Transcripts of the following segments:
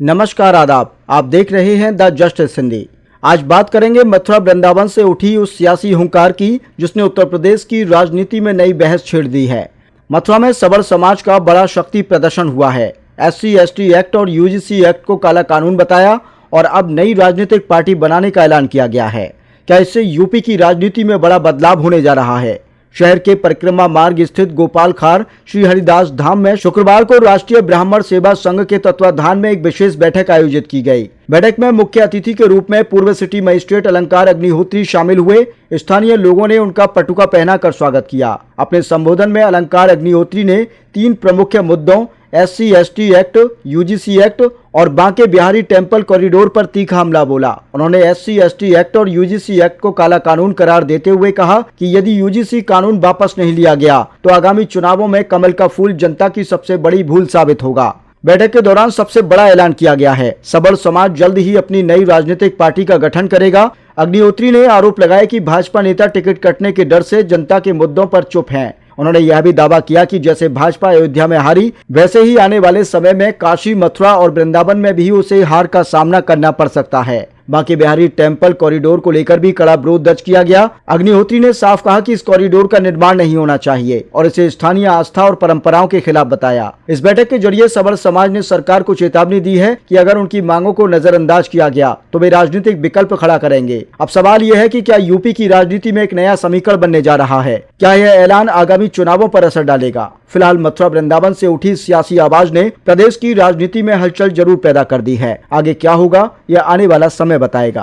नमस्कार आदाब, आप देख रहे हैं द जस्टिस हिंदी। आज बात करेंगे मथुरा वृंदावन से उठी उस सियासी हुंकार की जिसने उत्तर प्रदेश की राजनीति में नई बहस छेड़ दी है। मथुरा में सबर समाज का बड़ा शक्ति प्रदर्शन हुआ है। SC/ST एक्ट और UGC एक्ट को काला कानून बताया और अब नई राजनीतिक पार्टी बनाने का ऐलान किया गया है। क्या इससे यूपी की राजनीति में बड़ा बदलाव होने जा रहा है? शहर के परिक्रमा मार्ग स्थित गोपाल खार श्री हरिदास धाम में शुक्रवार को राष्ट्रीय ब्राह्मण सेवा संघ के तत्वाधान में एक विशेष बैठक आयोजित की गई। बैठक में मुख्य अतिथि के रूप में पूर्व सिटी मजिस्ट्रेट अलंकार अग्निहोत्री शामिल हुए। स्थानीय लोगों ने उनका पटुका पहनाकर स्वागत किया। अपने संबोधन में अलंकार अग्निहोत्री ने 3 प्रमुख मुद्दों SC/ST एक्ट, UGC एक्ट और बांके बिहारी टेम्पल कॉरिडोर पर तीखा हमला बोला। उन्होंने SC/ST एक्ट और UGC एक्ट को काला कानून करार देते हुए कहा कि यदि UGC कानून वापस नहीं लिया गया तो आगामी चुनावों में कमल का फूल जनता की सबसे बड़ी भूल साबित होगा। बैठक के दौरान सबसे बड़ा ऐलान किया गया है। सबल समाज जल्द ही अपनी नई राजनीतिक पार्टी का गठन करेगा। अग्निहोत्री ने आरोप लगाया कि भाजपा नेता टिकट कटने के डर से जनता के मुद्दों पर चुप हैं। उन्होंने यह भी दावा किया कि जैसे भाजपा अयोध्या में हारी, वैसे ही आने वाले समय में काशी, मथुरा और वृंदावन में भी उसे हार का सामना करना पड़ सकता है। बांके बिहारी टेम्पल कॉरिडोर को लेकर भी कड़ा विरोध दर्ज किया गया। अग्निहोत्री ने साफ कहा कि इस कॉरिडोर का निर्माण नहीं होना चाहिए और इसे स्थानीय आस्था और परंपराओं के खिलाफ बताया। इस बैठक के जरिए सबल समाज ने सरकार को चेतावनी दी है कि अगर उनकी मांगों को नजरअंदाज किया गया तो वे राजनीतिक विकल्प खड़ा करेंगे। अब सवाल यह है कि क्या यूपी की राजनीति में एक नया समीकरण बनने जा रहा है? क्या यह ऐलान आगामी चुनावों पर असर डालेगा? फिलहाल मथुरा वृंदावन से उठी सियासी आवाज ने प्रदेश की राजनीति में हलचल जरूर पैदा कर दी है। आगे क्या होगा यह आने वाला समय बताएगा।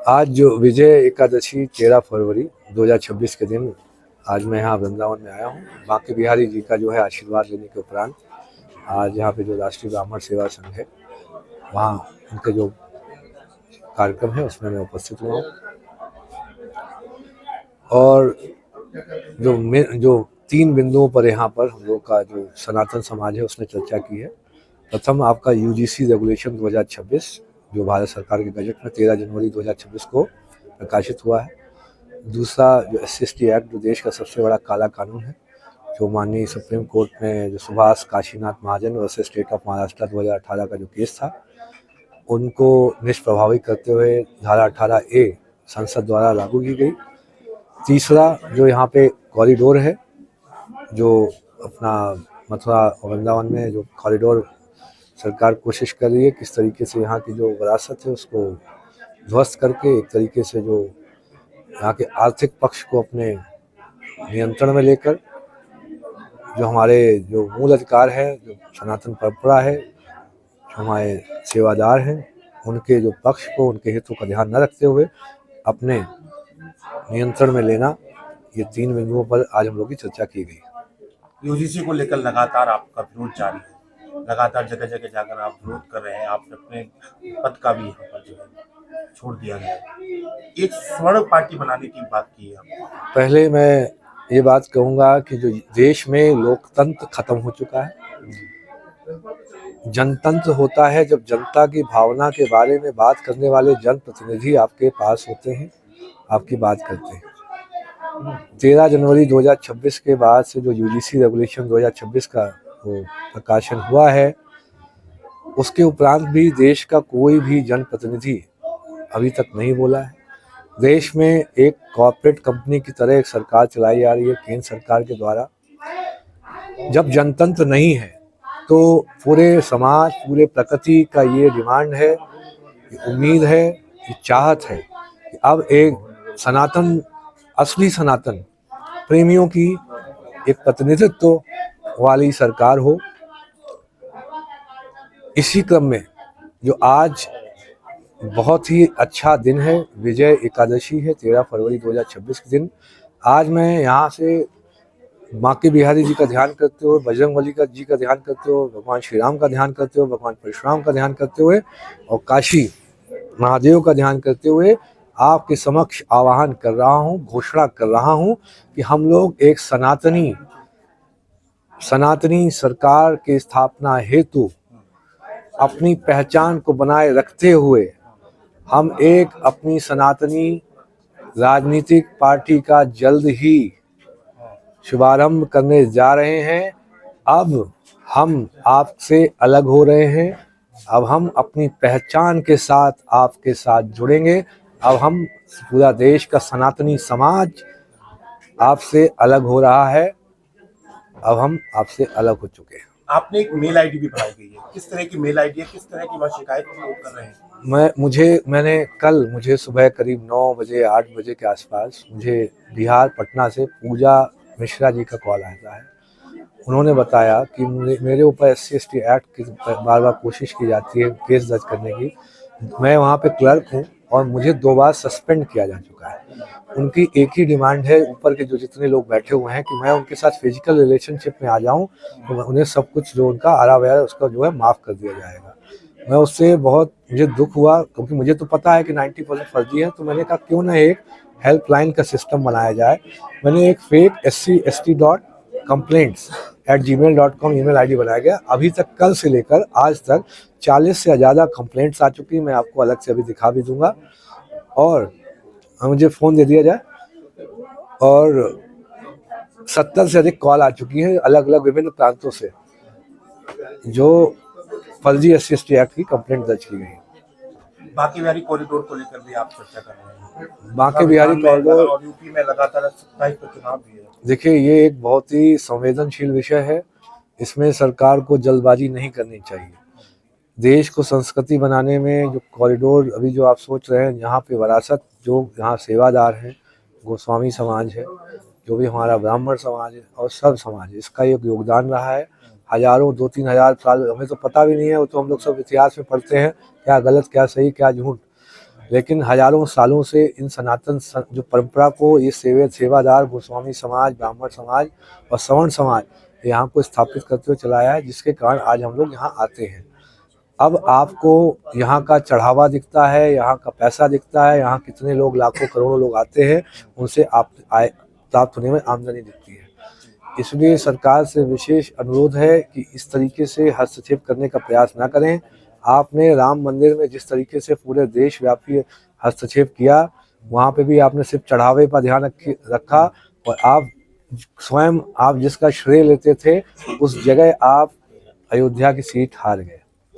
आज जो विजय एकादशी 13 फरवरी 2026 के दिन आज मैं यहाँ वृंदावन में आया हूँ। बांके बिहारी जी का जो है आशीर्वाद लेने के उपरांत आज यहाँ पे जो राष्ट्रीय ब्राह्मण सेवा संघ है वहाँ उनके जो कार्यक्रम है उसमें मैं उपस्थित हुआ हूँ। और जो 3 बिंदुओं पर यहाँ पर हम लोग का जो सनातन समाज है उसने चर्चा की है। प्रथम आपका UGC रेगुलेशन 2026 जो भारत सरकार के गजट में 13 जनवरी 2026 को प्रकाशित हुआ है। दूसरा जो SC/ST एक्ट जो देश का सबसे बड़ा काला कानून है, जो माननीय सुप्रीम कोर्ट में जो सुभाष काशीनाथ महाजन वर्सेस स्टेट ऑफ महाराष्ट्र 2018 का जो केस था उनको निष्प्रभावी करते हुए धारा 18A संसद द्वारा लागू की गई। तीसरा जो यहाँ पे कॉरिडोर है, जो अपना मथुरा और वृंदावन में जो कॉरिडोर सरकार कोशिश कर रही है किस तरीके से यहाँ की जो विरासत है उसको ध्वस्त करके एक तरीके से जो यहाँ के आर्थिक पक्ष को अपने नियंत्रण में लेकर जो हमारे जो मूल अधिकार है, जो सनातन परंपरा है, जो हमारे सेवादार हैं, उनके जो पक्ष को, उनके हितों का ध्यान न रखते हुए अपने नियंत्रण में लेना, ये 3 बिंदुओं पर आज हम लोग की चर्चा की गई। UGC को लेकर लगातार आपका विरोध जारी है, लगातार जगह जगह जाकर आप विरोध कर रहे हैं। आपने अपने पद का भी यहाँ पर जो है छोड़ दिया गया है। एक स्वर्ण पार्टी बनाने की बात की है आपने। पहले मैं ये बात कहूँगा कि जो देश में लोकतंत्र खत्म हो चुका है। जनतंत्र होता है जब जनता की भावना के बारे में बात करने वाले जनप्रतिनिधि आपके पास होते हैं, आपकी बात करते हैं। 13 जनवरी 2026 के बाद से जो UGC रेगुलेशन 2026 का वो प्रकाशन हुआ है, उसके उपरांत भी देश का कोई भी जनप्रतिनिधि अभी तक नहीं बोला है। देश में एक कॉर्पोरेट कंपनी की तरह एक सरकार चलाई जा रही है केंद्र सरकार के द्वारा। जब जनतंत्र नहीं है तो पूरे समाज, पूरे प्रकृति का ये डिमांड है, ये उम्मीद है, ये चाहत है कि अब एक सनातन, असली सनातन प्रेमियों की एक प्रतिनिधित्व वाली सरकार हो। इसी क्रम में जो आज बहुत ही अच्छा दिन है, विजय एकादशी है, 13 फरवरी 2026 के दिन। आज मैं यहाँ से बांके बिहारी जी का ध्यान करते हुए, बजरंगबली जी का ध्यान करते हुए, भगवान श्री राम का ध्यान करते हुए, भगवान परशुराम का ध्यान करते हुए और काशी महादेव का ध्यान करते हुए आपके समक्ष आह्वान कर रहा हूँ, घोषणा कर रहा हूँ कि हम लोग एक सनातनी सरकार की स्थापना हेतु अपनी पहचान को बनाए रखते हुए हम एक अपनी सनातनी राजनीतिक पार्टी का जल्द ही शुभारंभ करने जा रहे हैं। अब हम आपसे अलग हो रहे हैं, अब हम अपनी पहचान के साथ आपके साथ जुड़ेंगे। अब हम पूरा देश का सनातनी समाज आपसे अलग हो रहा है। अब हम आपसे अलग हो चुके हैं। आपने एक मेल आईडी भी बनाई गई है, किस तरह की मेल आईडी है, किस तरह की वह शिकायत लोग कर रहे हैं? मुझे सुबह करीब 9 बजे 8 बजे के आसपास मुझे बिहार पटना से पूजा मिश्रा जी का कॉल आता है। उन्होंने बताया कि मेरे ऊपर SC/ST एक्ट की बार बार कोशिश की जाती है केस दर्ज करने की। मैं वहाँ पे क्लर्क हूँ और मुझे 2 बार सस्पेंड किया जा चुका है। उनकी एक ही डिमांड है, ऊपर के जो जितने लोग बैठे हुए हैं, कि मैं उनके साथ फिजिकल रिलेशनशिप में आ जाऊँ तो उन्हें सब कुछ जो उनका आरा वगैरह उसका जो है माफ़ कर दिया जाएगा। मैं उससे बहुत मुझे दुख हुआ, क्योंकि मुझे तो पता है कि 90% फर्जी है। तो मैंने कहा क्यों ना एक हेल्पलाइन का सिस्टम बनाया जाए। मैंने एक फेक SC/ST.complaints@gmail.com ईमेल आईडी बनाया गया। अभी तक कल से लेकर आज तक 40 से ज़्यादा कंप्लेंट्स आ चुकी हैं। मैं आपको अलग से अभी दिखा भी दूंगा। और मुझे फ़ोन दे दिया जाए। और 70 से अधिक कॉल आ चुकी हैं अलग अलग विभिन्न प्रांतों से, जो फर्जी SC/ST एक्ट की कंप्लेंट दर्ज की गई है। बाकी बिहारी कॉरिडोर को लेकर भी आप चर्चा कर रहे हैं। बाकी बिहारी कॉरिडोर और यूपी में लगातार 27 पर चुनाव भी है। देखिए, ये एक बहुत ही संवेदनशील विषय है। इसमें सरकार को जल्दबाजी नहीं करनी चाहिए। देश को संस्कृति बनाने में जो कॉरिडोर अभी जो आप सोच रहे हैं, यहाँ पे विरासत जो यहाँ सेवादार हैं, गोस्वामी समाज है, जो भी हमारा ब्राह्मण समाज है और सब समाज है, इसका एक योगदान रहा है। हजारों 2-3 हजार साल हमें तो पता भी नहीं है, वो तो हम लोग सब इतिहास में पढ़ते हैं, क्या गलत क्या सही क्या झूठ। लेकिन हजारों सालों से इन सनातन जो परंपरा को ये सेवादार गोस्वामी समाज, ब्राह्मण समाज और सवर्ण समाज यहाँ को स्थापित करते हुए चलाया है, जिसके कारण आज हम लोग यहाँ आते हैं। अब आपको यहाँ का चढ़ावा दिखता है, यहाँ का पैसा दिखता है, यहाँ कितने लोग लाखों करोड़ों लोग आते हैं, उनसे आप आय प्राप्त होने में आमदनी दिखती है। इसलिए सरकार से विशेष अनुरोध है कि इस तरीके से हस्तक्षेप करने का प्रयास ना करें। आपने राम मंदिर में जिस तरीके से पूरे देशव्यापी हस्तक्षेप किया, वहाँ पे भी आपने सिर्फ चढ़ावे पर ध्यान रखा और आप स्वयं जिसका श्रेय लेते थे, उस जगह आप अयोध्या की सीट हार गए।